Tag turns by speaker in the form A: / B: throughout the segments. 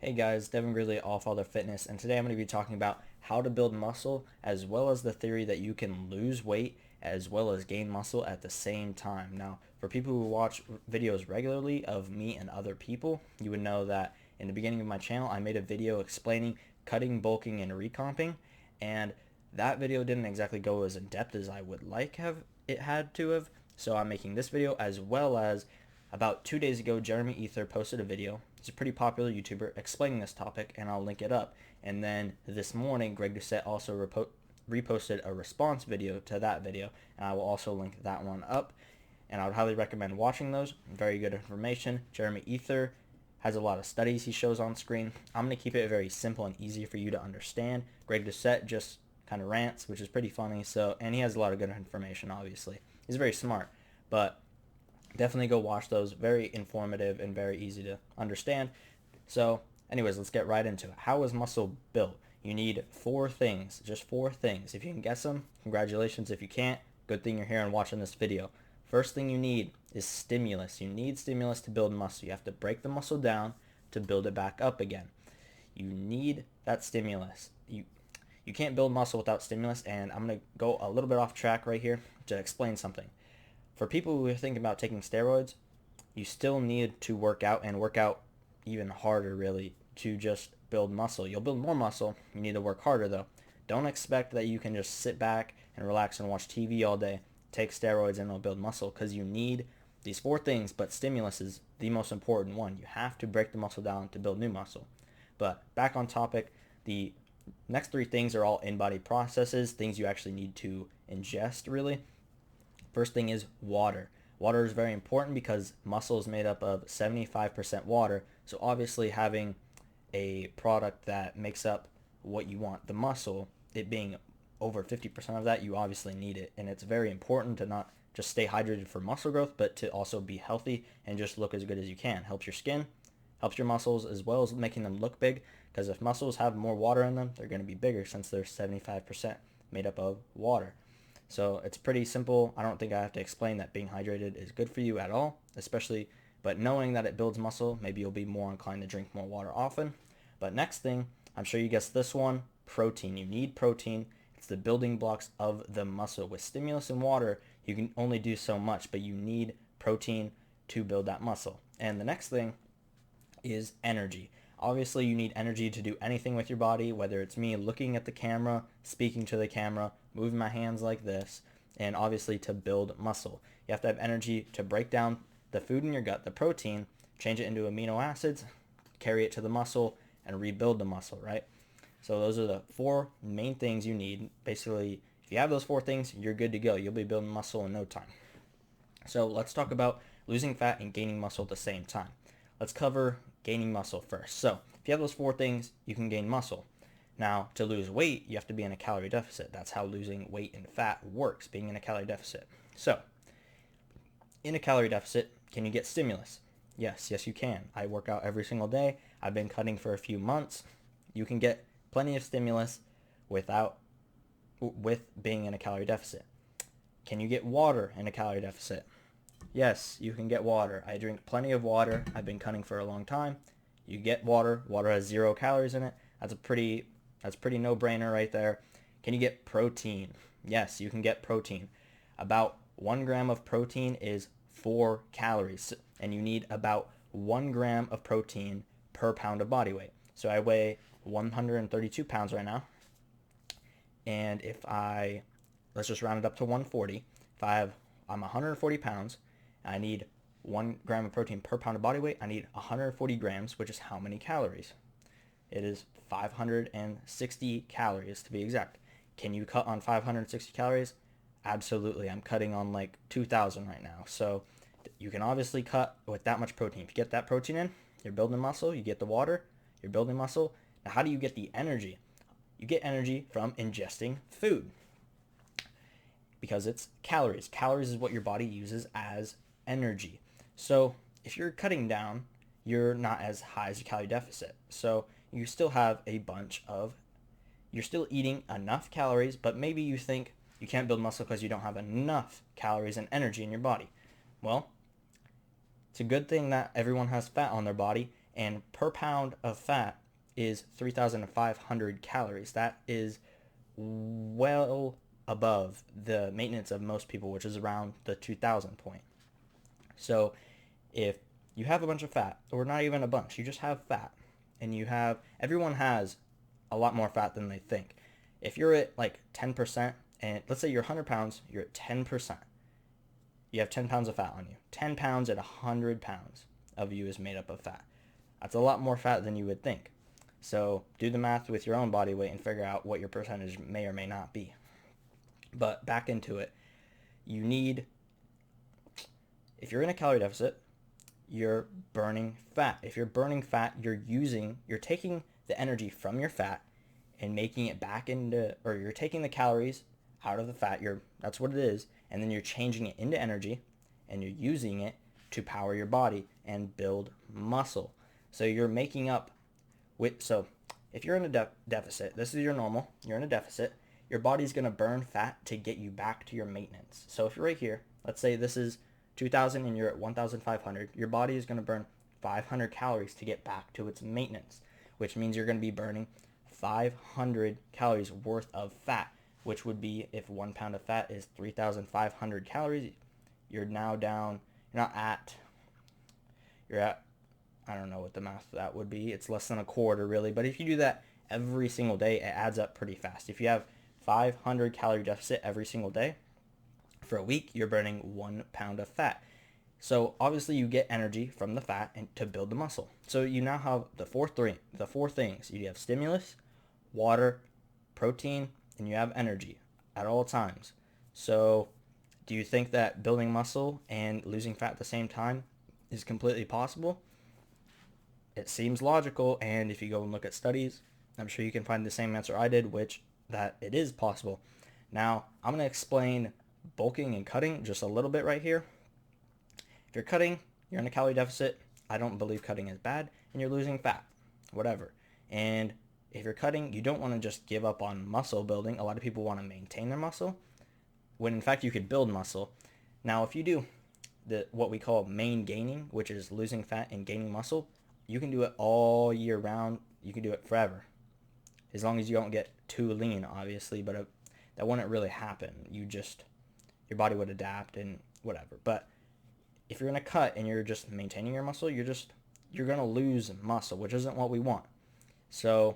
A: Hey guys, Devin Gridley, All Father Fitness, and today I'm going to be talking about how to build muscle as well as the theory that you can lose weight as well as gain muscle at the same time. Now, for people who watch videos regularly of me and other people, you would know that in the beginning of my channel I made a video explaining cutting, bulking, and recomping, and that video didn't exactly go as in depth as I would like have it had to have. So I'm making this video, as well as about 2 days ago, Jeremy Ethier posted a video. He's a pretty popular YouTuber explaining this topic, and I'll link it up. And then this morning, Doucette also reposted a response video to that video, and I will also link that one up. And I would highly recommend watching those. Very good information. Jeremy Ethier has a lot of studies he shows on screen. I'm going to keep it very simple and easy for you to understand. Doucette just kind of rants, which is pretty funny. And he has a lot of good information, obviously. He's very smart, but definitely go watch those. Very informative and very easy to understand. So anyways, let's get right into it. How is muscle built? You need four things, just four things. If you can guess them, congratulations. If you can't, good thing you're here and watching this video. First thing you need is stimulus. You need stimulus to build muscle. You have to break the muscle down to build it back up again. You need that stimulus. You can't build muscle without stimulus, and I'm going to go a little bit off track right here to explain something. For people who are thinking about taking steroids, you still need to work out, and work out even harder, really, to just build muscle. You'll build more muscle. You need to work harder, though. Don't expect that you can just sit back and relax and watch TV all day, take steroids, and it'll build muscle, because you need these four things, but stimulus is the most important one. You have to break the muscle down to build new muscle. But back on topic, the next three things are all in-body processes, things you actually need to ingest, really. First thing is water. Water is very important because muscle is made up of 75% water. So obviously having a product that makes up what you want, the muscle, it being over 50% of that, you obviously need it. And it's very important to not just stay hydrated for muscle growth, but to also be healthy and just look as good as you can. Helps your skin, helps your muscles, as well as making them look big. Because if muscles have more water in them, they're going to be bigger since they're 75% made up of water. So it's pretty simple. I don't think I have to explain that being hydrated is good for you at all, but knowing that it builds muscle, maybe you'll be more inclined to drink more water often. But next thing, I'm sure you guessed this one, protein. You need protein. It's the building blocks of the muscle. With stimulus and water, you can only do so much, but you need protein to build that muscle. And the next thing is energy. Obviously, you need energy to do anything with your body, whether it's me looking at the camera, speaking to the camera, moving my hands like this, and obviously to build muscle. You have to have energy to break down the food in your gut, the protein, change it into amino acids, carry it to the muscle, and rebuild the muscle, right? So those are the four main things you need. Basically, if you have those four things, you're good to go. You'll be building muscle in no time. So let's talk about losing fat and gaining muscle at the same time. Let's cover gaining muscle first. So if you have those four things, you can gain muscle. Now, to lose weight, you have to be in a calorie deficit. That's how losing weight and fat works, being in a calorie deficit. So, in a calorie deficit, can you get stimulus? Yes, you can. I work out every single day. I've been cutting for a few months. You can get plenty of stimulus with being in a calorie deficit. Can you get water in a calorie deficit? Yes, you can get water. I drink plenty of water. I've been cutting for a long time. You get water. Water has 0 calories in it. That's pretty no-brainer right there. Can you get protein? Yes, you can get protein. About 1 gram of protein is 4 calories, and you need about 1 gram of protein per pound of body weight. So I weigh 132 pounds right now, and let's just round it up to 140. I'm 140 pounds, and I need 1 gram of protein per pound of body weight. I need 140 grams, which is how many calories? It is 560 calories to be exact. Can you cut on 560 calories? Absolutely. I'm cutting on like 2,000 right now. So you can obviously cut with that much protein. If you get that protein in, you're building muscle. You get the water, you're building muscle. Now, how do you get the energy? You get energy from ingesting food, because it's calories. Calories is what your body uses as energy. So if you're cutting down, you're not as high as a calorie deficit. So you still have you're still eating enough calories, but maybe you think you can't build muscle because you don't have enough calories and energy in your body. Well, it's a good thing that everyone has fat on their body, and per pound of fat is 3,500 calories. That is well above the maintenance of most people, which is around the 2,000 point. So if you have a bunch of fat, or not even a bunch, you just have fat, and everyone has a lot more fat than they think. If you're at like 10%, and let's say you're 100 pounds, you're at 10%. You have 10 pounds of fat on you. 10 pounds at 100 pounds of you is made up of fat. That's a lot more fat than you would think. So do the math with your own body weight and figure out what your percentage may or may not be. But back into it, if you're in a calorie deficit, you're burning fat. If you're burning fat, you're taking the energy from your fat and making it back into, or you're taking the calories out of the fat, that's what it is, and then you're changing it into energy, and you're using it to power your body and build muscle. So you're making up so if you're in a deficit, this is your normal, you're in a deficit, your body's going to burn fat to get you back to your maintenance. So if you're right here, let's say this is 2,000 and you're at 1,500, your body is going to burn 500 calories to get back to its maintenance, which means you're going to be burning 500 calories worth of fat, which would be, if 1 pound of fat is 3,500 calories, you're at, I don't know what the math for that would be. It's less than a quarter, really. But if you do that every single day, it adds up pretty fast. If you have 500 calorie deficit every single day, for a week, you're burning 1 pound of fat. So obviously you get energy from the fat and to build the muscle. So you now have the four things. You have stimulus, water, protein, and you have energy at all times. So do you think that building muscle and losing fat at the same time is completely possible? It seems logical, and if you go and look at studies, I'm sure you can find the same answer I did, which that it is possible. Now, I'm going to explain bulking and cutting just a little bit right here. If you're cutting, you're in a calorie deficit. I don't believe cutting is bad, and you're losing fat, whatever. And if you're cutting, you don't want to just give up on muscle building. A lot of people want to maintain their muscle, when in fact you could build muscle. Now, if you do what we call main gaining, which is losing fat and gaining muscle, you can do it all year round. You can do it forever, as long as you don't get too lean, obviously. But that wouldn't really happen. Your body would adapt and whatever. But if you're in a cut and you're just maintaining your muscle, you're going to lose muscle, which isn't what we want. So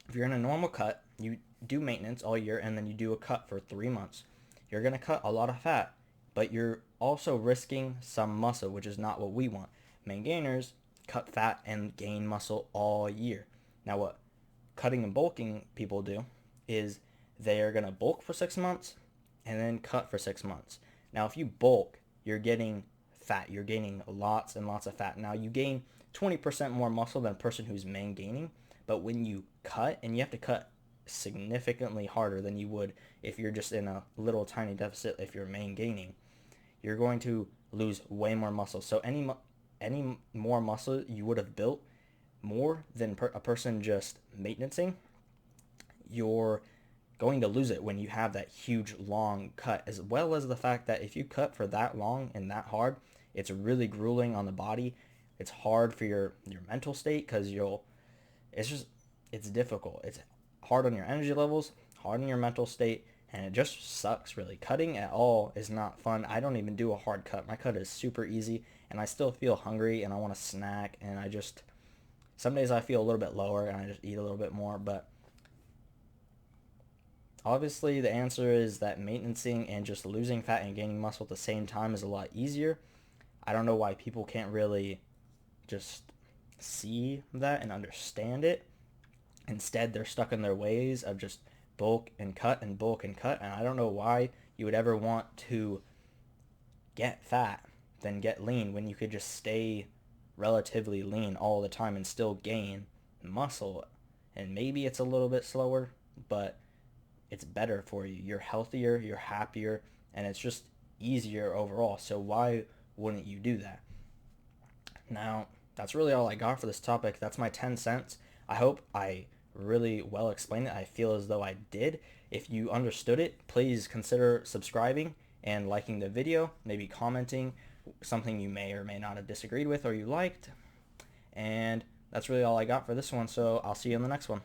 A: if you're in a normal cut, you do maintenance all year, and then you do a cut for 3 months. You're going to cut a lot of fat, but you're also risking some muscle, which is not what we want. Main gainers cut fat and gain muscle all year. Now, what cutting and bulking people do is they are going to bulk for 6 months and then cut for 6 months. Now, if you bulk, you're getting fat. You're gaining lots and lots of fat. Now, you gain 20% more muscle than a person who's main gaining, but when you cut, and you have to cut significantly harder than you would if you're just in a little tiny deficit, if you're main gaining, you're going to lose way more muscle. So any more muscle you would have built more than a person just maintenancing, you're going to lose it when you have that huge long cut, as well as the fact that if you cut for that long and that hard, it's really grueling on the body. It's hard for your mental state, because it's difficult. It's hard on your energy levels, hard on your mental state, and it just sucks, really. Cutting at all is not fun. I don't even do a hard cut. My cut is super easy, and I still feel hungry, and I want to snack, and some days I feel a little bit lower, and I just eat a little bit more. But obviously the answer is that maintenancing and just losing fat and gaining muscle at the same time is a lot easier. I don't know why people can't really just see that and understand it. Instead, they're stuck in their ways of just bulk and cut and bulk and cut. And I don't know why you would ever want to get fat than get lean when you could just stay relatively lean all the time and still gain muscle. And maybe it's a little bit slower, but it's better for you. You're healthier, you're happier, and it's just easier overall. So why wouldn't you do that? Now, that's really all I got for this topic. That's my 10 cents. I hope I really well explained it. I feel as though I did. If you understood it, please consider subscribing and liking the video, maybe commenting something you may or may not have disagreed with or you liked. And that's really all I got for this one, so I'll see you in the next one.